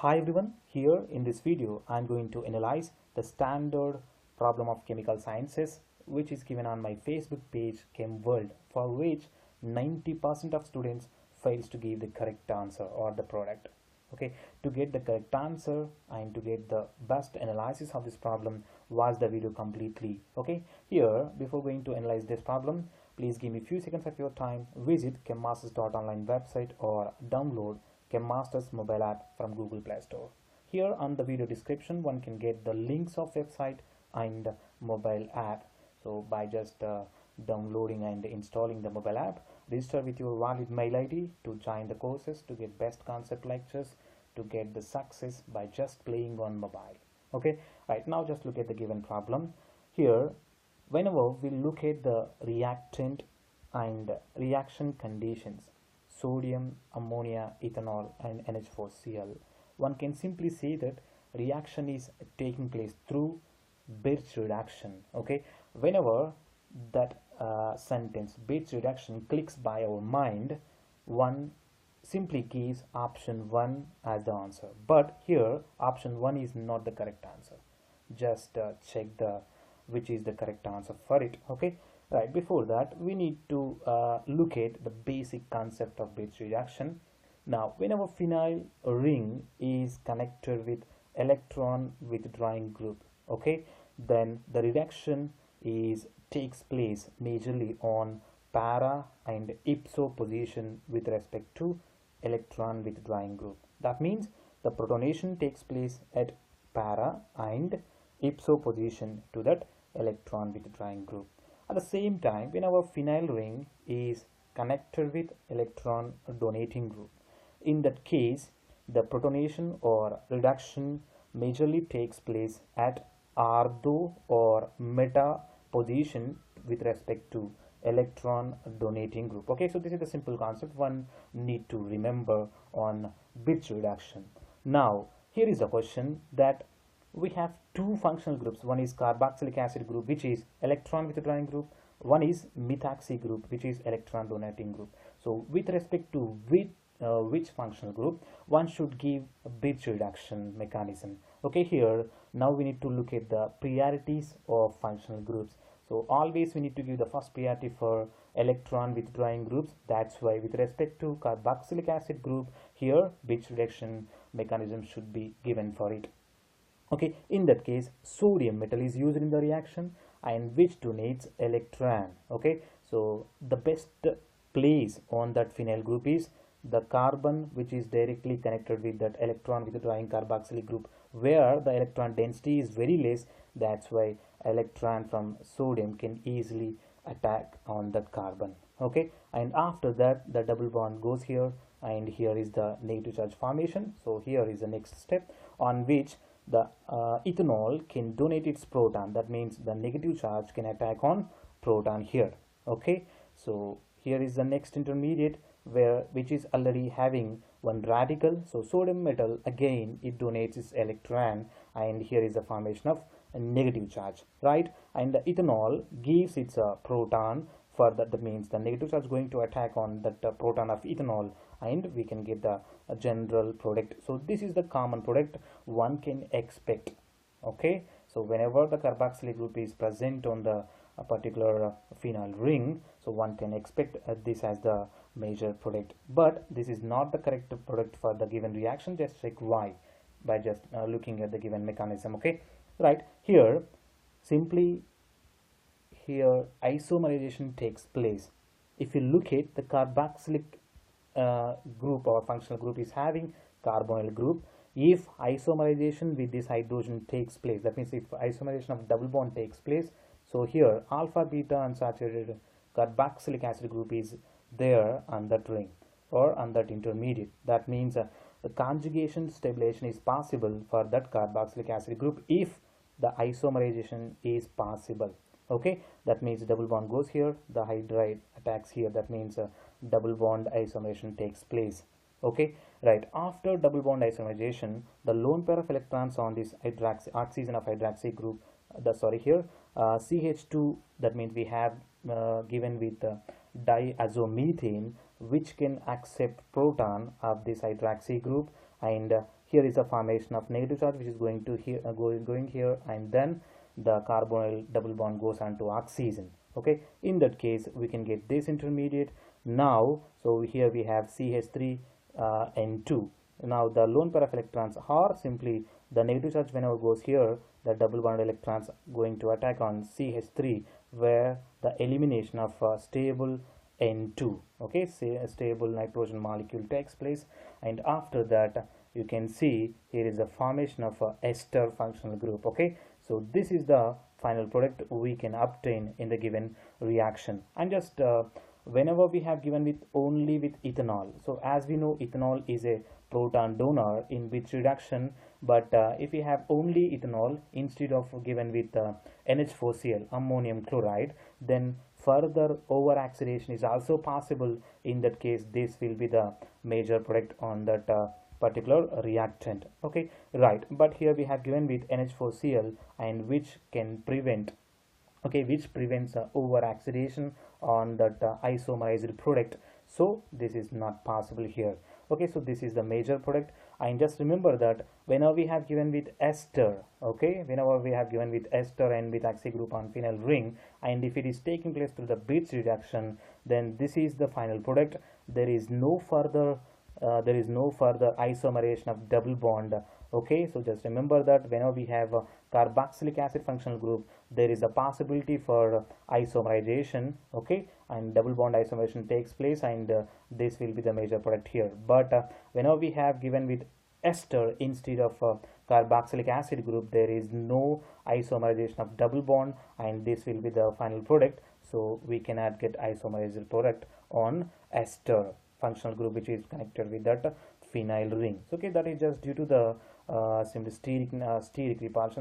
Hi everyone, here in this video I am going to analyze the standard problem of chemical sciences which is given on my Facebook page ChemWorld, for which 90% of students fails to give the correct answer or the product. Okay, to get the correct answer and to get the best analysis of this problem, watch the video completely. Okay, here before going to analyze this problem, please give me a few seconds of your time. Visit chemmasters.online website or download ChemMasters mobile app from Google Play Store. Here on the video description one can get the links of website and mobile app. So by just downloading and installing the mobile app, register with your valid mail ID to join the courses, to get best concept lectures, to get the success by just playing on mobile. Okay, right now just look at the given problem. Here whenever we look at the reactant and reaction conditions, sodium, ammonia, ethanol and NH4Cl, one can simply say that reaction is taking place through Birch reduction. Okay, whenever that sentence Birch reduction clicks by our mind, one simply gives option 1 as the answer, but here option 1 is not the correct answer. Just check the which is the correct answer for it. Okay, right, before that we need to look at the basic concept of Birch reduction. Now whenever phenyl ring is connected with electron withdrawing group, okay, then the reduction takes place majorly on para and ipso position with respect to electron withdrawing group. That means the protonation takes place at para and ipso position to that electron withdrawing group. At the same time, whenever phenyl ring is connected with electron donating group, in that case the protonation or reduction majorly takes place at ortho or meta position with respect to electron donating group. Okay, so this is the simple concept one need to remember on Birch reduction. Now here is the question that we have two functional groups. One is carboxylic acid group, which is electron withdrawing group. One is methoxy group, which is electron donating group. So with respect to which functional group, one should give a Birch reduction mechanism. Okay, here now we need to look at the priorities of functional groups. So always we need to give the first priority for electron withdrawing groups. That's why with respect to carboxylic acid group, here Birch reduction mechanism should be given for it. Okay, in that case sodium metal is used in the reaction and which donates electron. Okay, so the best place on that phenyl group is the carbon which is directly connected with that electron withdrawing carboxylic group, where the electron density is very less. That's why electron from sodium can easily attack on that carbon. Okay, and after that the double bond goes here and here is the negative charge formation. So here is the next step on which the ethanol can donate its proton. That means the negative charge can attack on proton here. Okay, so here is the next intermediate which is already having one radical. So sodium metal again it donates its electron and here is the formation of a negative charge, right? And the ethanol gives its proton for that. That means the negative charge going to attack on that proton of ethanol and we can get the general product. So this is the common product one can expect. Okay, so whenever the carboxylic group is present on the particular phenyl ring, so one can expect this as the major product, but this is not the correct product for the given reaction. Just check why by just looking at the given mechanism. Okay, right, here simply here isomerization takes place. If you look at the carboxylic group or functional group is having carbonyl group, if isomerization with this hydrogen takes place, that means if isomerization of double bond takes place, so here alpha beta unsaturated carboxylic acid group is there on that ring or on that intermediate. That means the conjugation stabilization is possible for that carboxylic acid group if the isomerization is possible. Okay, that means double bond goes here, the hydride attacks here. That means double bond isomerization takes place. Okay, right, after double bond isomerization, the lone pair of electrons on this oxygen of hydroxy group, here CH2, that means we have given with diazomethane, which can accept proton of this hydroxy group, and here is a formation of negative charge which is going to here going here, and then the carbonyl double bond goes on to oxygen. Okay, in that case we can get this intermediate now. So here we have CH3 N2. Now the lone pair of electrons are simply the negative charge whenever goes here, the double bond electrons going to attack on CH3, where the elimination of stable N2, okay, say a stable nitrogen molecule takes place, and after that you can see here is the formation of a ester functional group. Okay, so this is the final product we can obtain in the given reaction. And just whenever we have given with only with ethanol, so as we know ethanol is a proton donor in Birch reduction, but if we have only ethanol instead of given with NH4Cl, ammonium chloride, then further over oxidation is also possible. In that case this will be the major product on that particular reactant. Okay, right, but here we have given with NH4Cl, and which can prevent, okay, which prevents over oxidation on that isomerized product, so this is not possible here. Okay, so this is the major product. And just remember that whenever we have given with ester, okay, whenever we have given with ester and with oxy group on phenyl ring, and if it is taking place through the Birch reduction, then this is the final product. There is no further isomerization of double bond. Okay, so just remember that whenever we have a carboxylic acid functional group, there is a possibility for isomerization, okay, and double bond isomerization takes place, and this will be the major product here. But whenever we have given with ester instead of carboxylic acid group, there is no isomerization of double bond, and this will be the final product, so we cannot get isomerized product on ester functional group which is connected with that phenyl ring. Okay, that is just due to the simply steric repulsion.